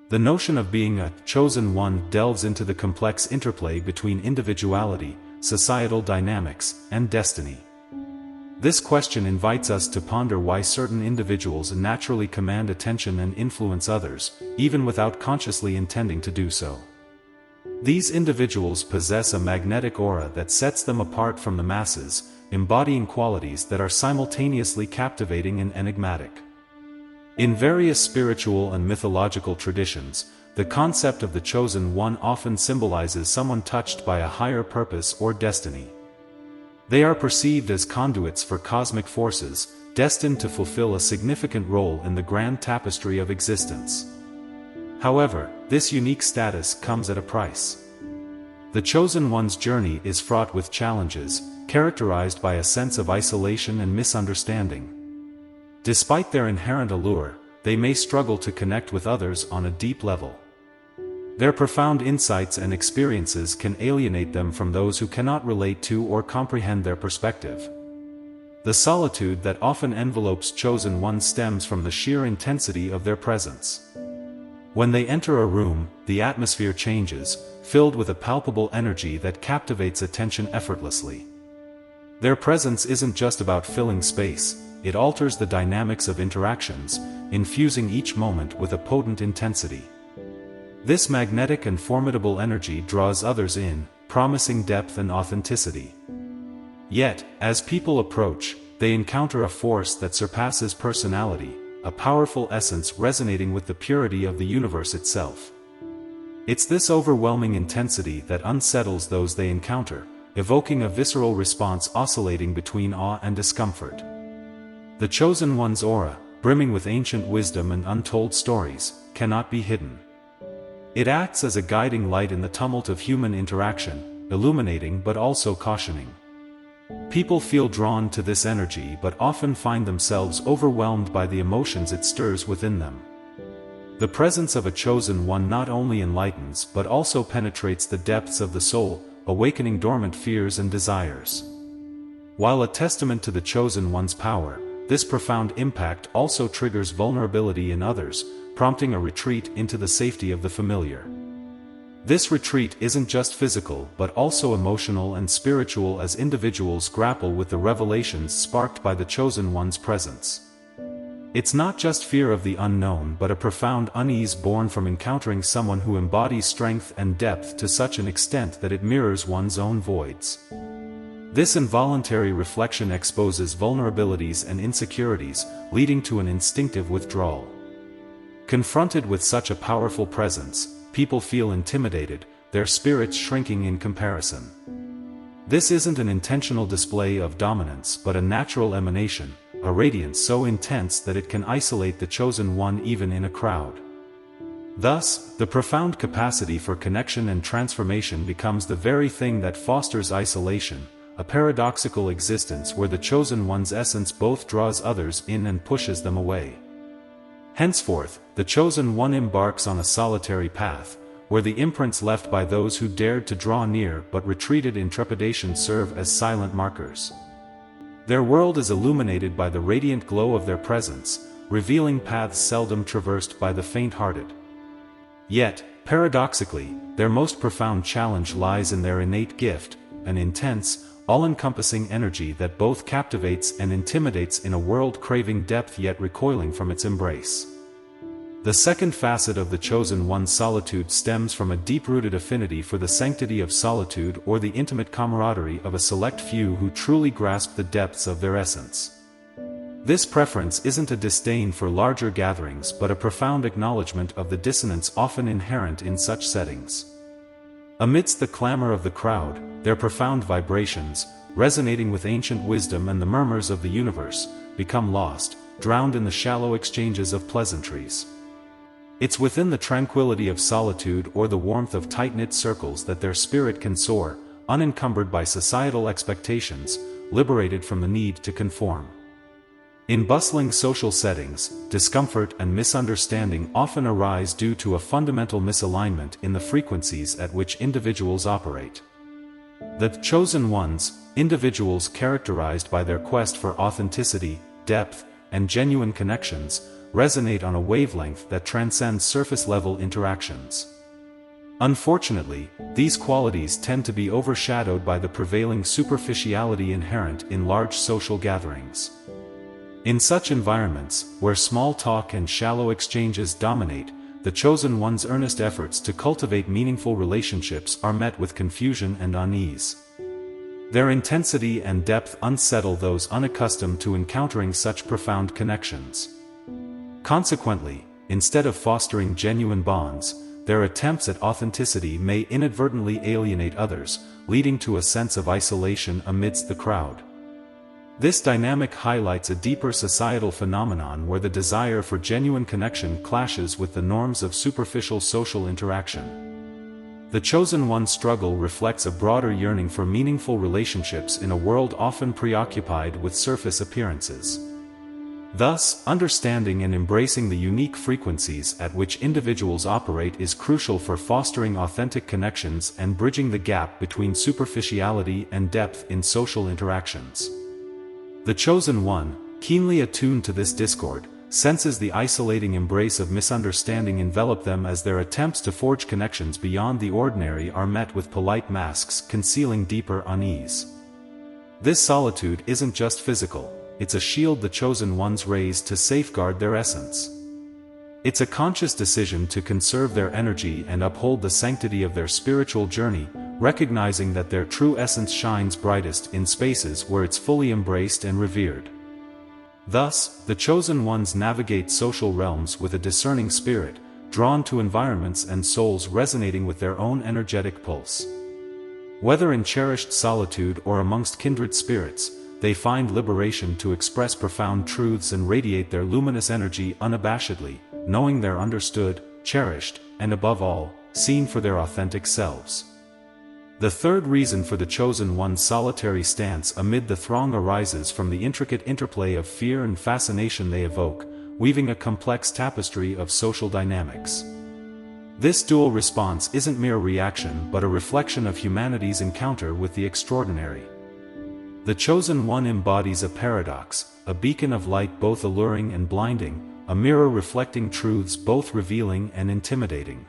The notion of being a chosen one delves into the complex interplay between individuality, societal dynamics, and destiny. This question invites us to ponder why certain individuals naturally command attention and influence others, even without consciously intending to do so. These individuals possess a magnetic aura that sets them apart from the masses, embodying qualities that are simultaneously captivating and enigmatic. In various spiritual and mythological traditions, the concept of the chosen one often symbolizes someone touched by a higher purpose or destiny. They are perceived as conduits for cosmic forces, destined to fulfill a significant role in the grand tapestry of existence. However, this unique status comes at a price. The chosen one's journey is fraught with challenges, characterized by a sense of isolation and misunderstanding. Despite their inherent allure, they may struggle to connect with others on a deep level. Their profound insights and experiences can alienate them from those who cannot relate to or comprehend their perspective. The solitude that often envelopes chosen ones stems from the sheer intensity of their presence. When they enter a room, the atmosphere changes, filled with a palpable energy that captivates attention effortlessly. Their presence isn't just about filling space, it alters the dynamics of interactions, infusing each moment with a potent intensity. This magnetic and formidable energy draws others in, promising depth and authenticity. Yet, as people approach, they encounter a force that surpasses personality, a powerful essence resonating with the purity of the universe itself. It's this overwhelming intensity that unsettles those they encounter, evoking a visceral response oscillating between awe and discomfort. The chosen one's aura, brimming with ancient wisdom and untold stories, cannot be hidden. It acts as a guiding light in the tumult of human interaction, illuminating but also cautioning. People feel drawn to this energy but often find themselves overwhelmed by the emotions it stirs within them. The presence of a chosen one not only enlightens but also penetrates the depths of the soul, awakening dormant fears and desires. While a testament to the chosen one's power, this profound impact also triggers vulnerability in others, prompting a retreat into the safety of the familiar. This retreat isn't just physical but also emotional and spiritual as individuals grapple with the revelations sparked by the chosen one's presence. It's not just fear of the unknown but a profound unease born from encountering someone who embodies strength and depth to such an extent that it mirrors one's own voids. This involuntary reflection exposes vulnerabilities and insecurities, leading to an instinctive withdrawal. Confronted with such a powerful presence, people feel intimidated, their spirits shrinking in comparison. This isn't an intentional display of dominance but a natural emanation, a radiance so intense that it can isolate the chosen one even in a crowd. Thus, the profound capacity for connection and transformation becomes the very thing that fosters isolation, a paradoxical existence where the chosen one's essence both draws others in and pushes them away. Henceforth, the chosen one embarks on a solitary path, where the imprints left by those who dared to draw near but retreated in trepidation serve as silent markers. Their world is illuminated by the radiant glow of their presence, revealing paths seldom traversed by the faint-hearted. Yet, paradoxically, their most profound challenge lies in their innate gift, an intense, all-encompassing energy that both captivates and intimidates in a world craving depth yet recoiling from its embrace. The second facet of the chosen one's solitude stems from a deep-rooted affinity for the sanctity of solitude or the intimate camaraderie of a select few who truly grasp the depths of their essence. This preference isn't a disdain for larger gatherings but a profound acknowledgement of the dissonance often inherent in such settings. Amidst the clamor of the crowd, their profound vibrations, resonating with ancient wisdom and the murmurs of the universe, become lost, drowned in the shallow exchanges of pleasantries. It's within the tranquility of solitude or the warmth of tight-knit circles that their spirit can soar, unencumbered by societal expectations, liberated from the need to conform. In bustling social settings, discomfort and misunderstanding often arise due to a fundamental misalignment in the frequencies at which individuals operate. The chosen ones, individuals characterized by their quest for authenticity, depth, and genuine connections, resonate on a wavelength that transcends surface-level interactions. Unfortunately, these qualities tend to be overshadowed by the prevailing superficiality inherent in large social gatherings. In such environments, where small talk and shallow exchanges dominate, the chosen one's earnest efforts to cultivate meaningful relationships are met with confusion and unease. Their intensity and depth unsettle those unaccustomed to encountering such profound connections. Consequently, instead of fostering genuine bonds, their attempts at authenticity may inadvertently alienate others, leading to a sense of isolation amidst the crowd. This dynamic highlights a deeper societal phenomenon where the desire for genuine connection clashes with the norms of superficial social interaction. The chosen one's struggle reflects a broader yearning for meaningful relationships in a world often preoccupied with surface appearances. Thus, understanding and embracing the unique frequencies at which individuals operate is crucial for fostering authentic connections and bridging the gap between superficiality and depth in social interactions. The chosen one, keenly attuned to this discord, senses the isolating embrace of misunderstanding envelop them as their attempts to forge connections beyond the ordinary are met with polite masks concealing deeper unease. This solitude isn't just physical, it's a shield the chosen ones raise to safeguard their essence. It's a conscious decision to conserve their energy and uphold the sanctity of their spiritual journey, recognizing that their true essence shines brightest in spaces where it's fully embraced and revered. Thus, the chosen ones navigate social realms with a discerning spirit, drawn to environments and souls resonating with their own energetic pulse. Whether in cherished solitude or amongst kindred spirits, they find liberation to express profound truths and radiate their luminous energy unabashedly, knowing they're understood, cherished, and above all, seen for their authentic selves. The third reason for the chosen one's solitary stance amid the throng arises from the intricate interplay of fear and fascination they evoke, weaving a complex tapestry of social dynamics. This dual response isn't mere reaction but a reflection of humanity's encounter with the extraordinary. The chosen one embodies a paradox, a beacon of light both alluring and blinding, a mirror reflecting truths both revealing and intimidating.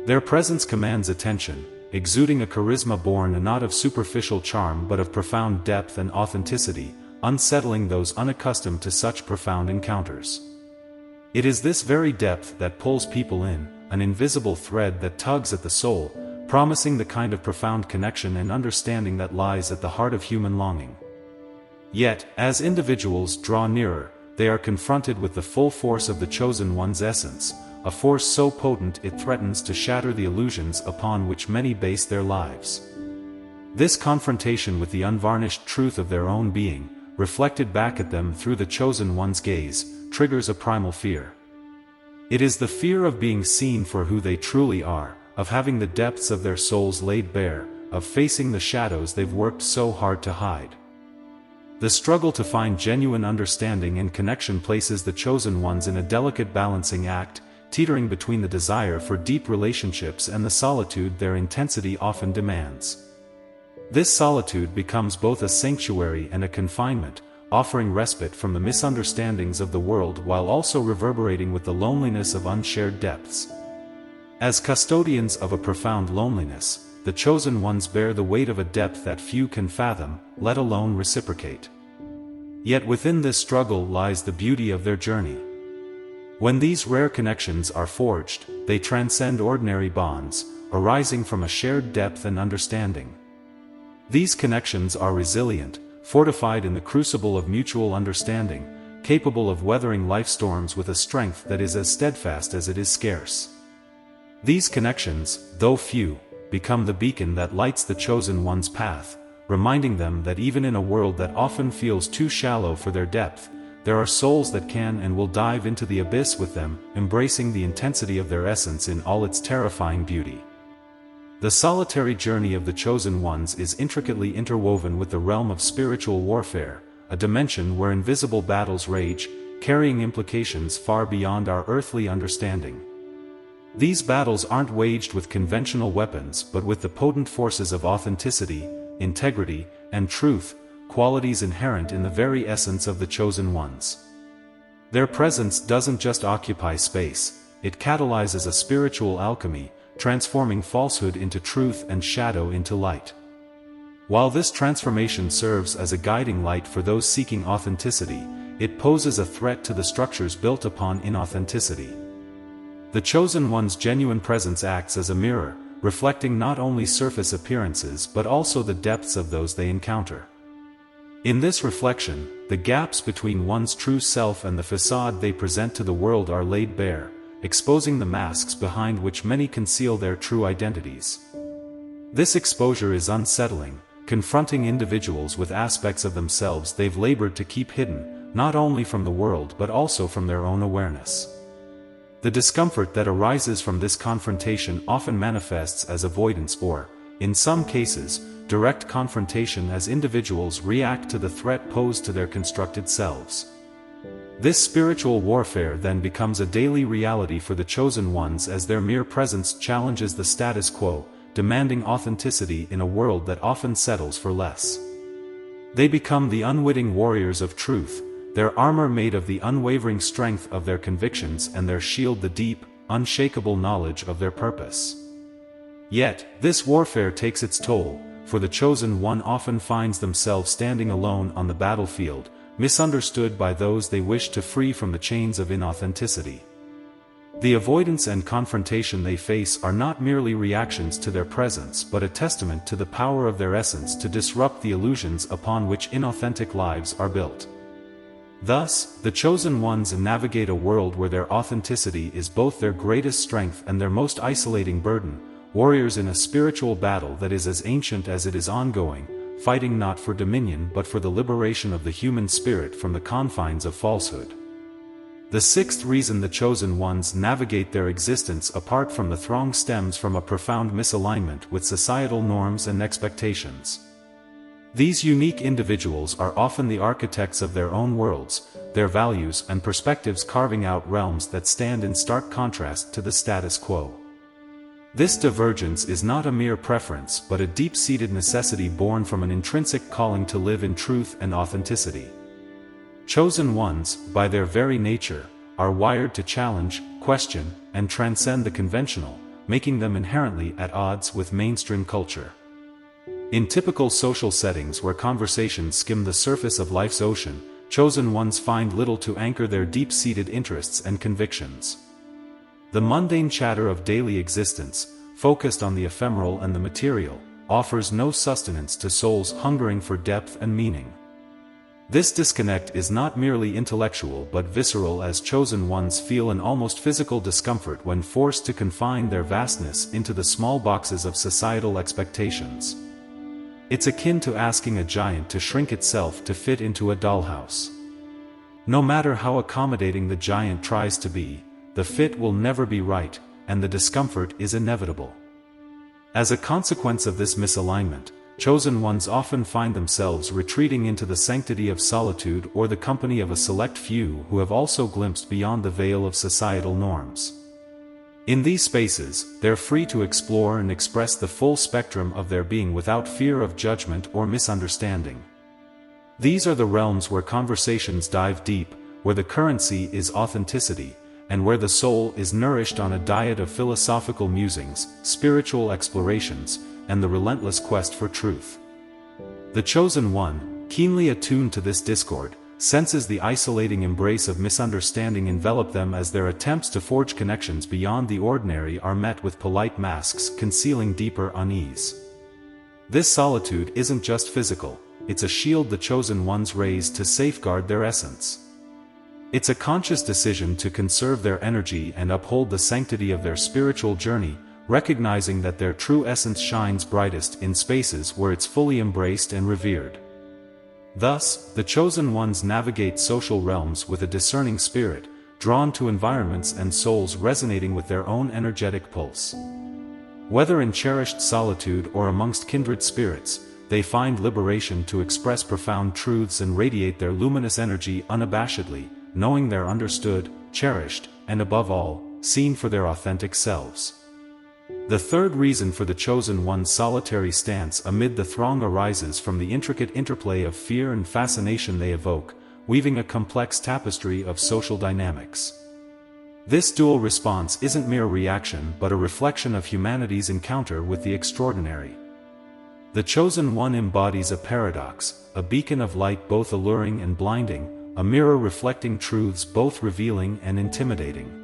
Their presence commands attention, exuding a charisma born not of superficial charm but of profound depth and authenticity, unsettling those unaccustomed to such profound encounters. It is this very depth that pulls people in, an invisible thread that tugs at the soul, promising the kind of profound connection and understanding that lies at the heart of human longing. Yet, as individuals draw nearer, they are confronted with the full force of the chosen one's essence, a force so potent it threatens to shatter the illusions upon which many base their lives. This confrontation with the unvarnished truth of their own being, reflected back at them through the chosen one's gaze, triggers a primal fear. It is the fear of being seen for who they truly are, of having the depths of their souls laid bare, of facing the shadows they've worked so hard to hide. The struggle to find genuine understanding and connection places the chosen ones in a delicate balancing act, teetering between the desire for deep relationships and the solitude their intensity often demands. This solitude becomes both a sanctuary and a confinement, offering respite from the misunderstandings of the world while also reverberating with the loneliness of unshared depths. As custodians of a profound loneliness, the chosen ones bear the weight of a depth that few can fathom, let alone reciprocate. Yet within this struggle lies the beauty of their journey. When these rare connections are forged, they transcend ordinary bonds, arising from a shared depth and understanding. These connections are resilient, fortified in the crucible of mutual understanding, capable of weathering life storms with a strength that is as steadfast as it is scarce. These connections, though few, become the beacon that lights the chosen one's path, reminding them that even in a world that often feels too shallow for their depth, there are souls that can and will dive into the abyss with them, embracing the intensity of their essence in all its terrifying beauty. The solitary journey of the chosen ones is intricately interwoven with the realm of spiritual warfare, a dimension where invisible battles rage, carrying implications far beyond our earthly understanding. These battles aren't waged with conventional weapons but with the potent forces of authenticity, integrity, and truth, qualities inherent in the very essence of the chosen ones. Their presence doesn't just occupy space, it catalyzes a spiritual alchemy, transforming falsehood into truth and shadow into light. While this transformation serves as a guiding light for those seeking authenticity, it poses a threat to the structures built upon inauthenticity. The chosen one's genuine presence acts as a mirror, reflecting not only surface appearances but also the depths of those they encounter. In this reflection, the gaps between one's true self and the facade they present to the world are laid bare, exposing the masks behind which many conceal their true identities. This exposure is unsettling, confronting individuals with aspects of themselves they've labored to keep hidden, not only from the world but also from their own awareness. The discomfort that arises from this confrontation often manifests as avoidance or, in some cases, direct confrontation as individuals react to the threat posed to their constructed selves. This spiritual warfare then becomes a daily reality for the chosen ones as their mere presence challenges the status quo, demanding authenticity in a world that often settles for less. They become the unwitting warriors of truth, their armor made of the unwavering strength of their convictions and their shield the deep, unshakable knowledge of their purpose. Yet, this warfare takes its toll, for the chosen one often finds themselves standing alone on the battlefield, misunderstood by those they wish to free from the chains of inauthenticity. The avoidance and confrontation they face are not merely reactions to their presence but a testament to the power of their essence to disrupt the illusions upon which inauthentic lives are built. Thus, the chosen ones navigate a world where their authenticity is both their greatest strength and their most isolating burden, warriors in a spiritual battle that is as ancient as it is ongoing, fighting not for dominion but for the liberation of the human spirit from the confines of falsehood. The sixth reason the chosen ones navigate their existence apart from the throng stems from a profound misalignment with societal norms and expectations. These unique individuals are often the architects of their own worlds, their values and perspectives carving out realms that stand in stark contrast to the status quo. This divergence is not a mere preference but a deep-seated necessity born from an intrinsic calling to live in truth and authenticity. Chosen ones, by their very nature, are wired to challenge, question, and transcend the conventional, making them inherently at odds with mainstream culture. In typical social settings where conversations skim the surface of life's ocean, chosen ones find little to anchor their deep-seated interests and convictions. The mundane chatter of daily existence, focused on the ephemeral and the material, offers no sustenance to souls hungering for depth and meaning. This disconnect is not merely intellectual but visceral as chosen ones feel an almost physical discomfort when forced to confine their vastness into the small boxes of societal expectations. It's akin to asking a giant to shrink itself to fit into a dollhouse. No matter how accommodating the giant tries to be, the fit will never be right, and the discomfort is inevitable. As a consequence of this misalignment, chosen ones often find themselves retreating into the sanctity of solitude or the company of a select few who have also glimpsed beyond the veil of societal norms. In these spaces, they're free to explore and express the full spectrum of their being without fear of judgment or misunderstanding. These are the realms where conversations dive deep, where the currency is authenticity, and where the soul is nourished on a diet of philosophical musings, spiritual explorations, and the relentless quest for truth. The chosen one, keenly attuned to this discord, senses the isolating embrace of misunderstanding envelop them as their attempts to forge connections beyond the ordinary are met with polite masks concealing deeper unease. This solitude isn't just physical, it's a shield the chosen ones raise to safeguard their essence. It's a conscious decision to conserve their energy and uphold the sanctity of their spiritual journey, recognizing that their true essence shines brightest in spaces where it's fully embraced and revered. Thus, the chosen ones navigate social realms with a discerning spirit, drawn to environments and souls resonating with their own energetic pulse. Whether in cherished solitude or amongst kindred spirits, they find liberation to express profound truths and radiate their luminous energy unabashedly, knowing they're understood, cherished, and above all, seen for their authentic selves. The third reason for the chosen one's solitary stance amid the throng arises from the intricate interplay of fear and fascination they evoke, weaving a complex tapestry of social dynamics. This dual response isn't mere reaction but a reflection of humanity's encounter with the extraordinary. The chosen one embodies a paradox, a beacon of light both alluring and blinding, a mirror reflecting truths both revealing and intimidating.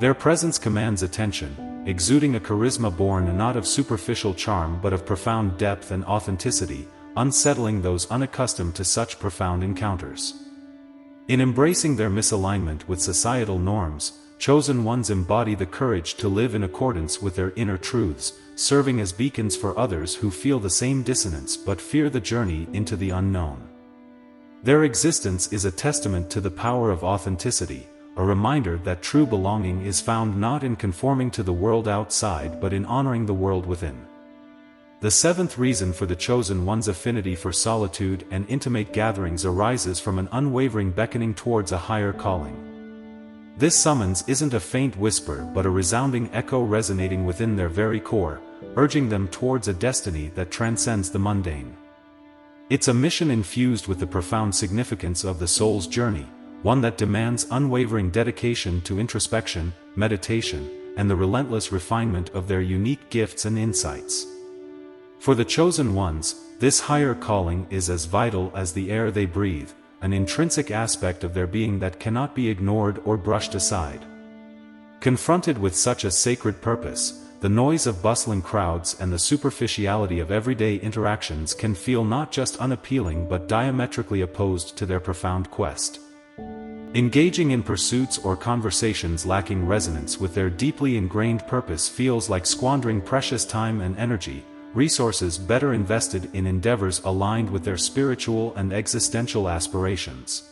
Their presence commands attention, exuding a charisma born not of superficial charm but of profound depth and authenticity, unsettling those unaccustomed to such profound encounters. In embracing their misalignment with societal norms, chosen ones embody the courage to live in accordance with their inner truths, serving as beacons for others who feel the same dissonance but fear the journey into the unknown. Their existence is a testament to the power of authenticity, a reminder that true belonging is found not in conforming to the world outside but in honoring the world within. The seventh reason for the chosen one's affinity for solitude and intimate gatherings arises from an unwavering beckoning towards a higher calling. This summons isn't a faint whisper but a resounding echo resonating within their very core, urging them towards a destiny that transcends the mundane. It's a mission infused with the profound significance of the soul's journey, one that demands unwavering dedication to introspection, meditation, and the relentless refinement of their unique gifts and insights. For the chosen ones, this higher calling is as vital as the air they breathe, an intrinsic aspect of their being that cannot be ignored or brushed aside. Confronted with such a sacred purpose, the noise of bustling crowds and the superficiality of everyday interactions can feel not just unappealing but diametrically opposed to their profound quest. Engaging in pursuits or conversations lacking resonance with their deeply ingrained purpose feels like squandering precious time and energy, resources better invested in endeavors aligned with their spiritual and existential aspirations.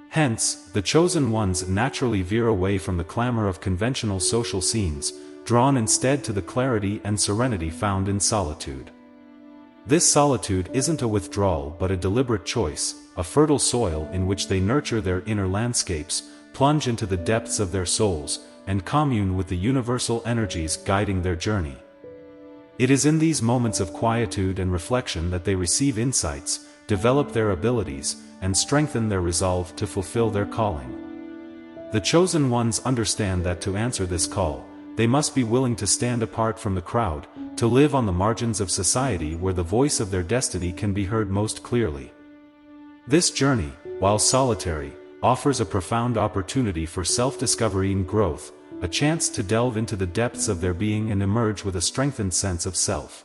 Hence, the chosen ones naturally veer away from the clamor of conventional social scenes, drawn instead to the clarity and serenity found in solitude. This solitude isn't a withdrawal but a deliberate choice, a fertile soil in which they nurture their inner landscapes, plunge into the depths of their souls, and commune with the universal energies guiding their journey. It is in these moments of quietude and reflection that they receive insights, develop their abilities, and strengthen their resolve to fulfill their calling. The chosen ones understand that to answer this call, they must be willing to stand apart from the crowd, to live on the margins of society where the voice of their destiny can be heard most clearly. This journey, while solitary, offers a profound opportunity for self-discovery and growth, a chance to delve into the depths of their being and emerge with a strengthened sense of self.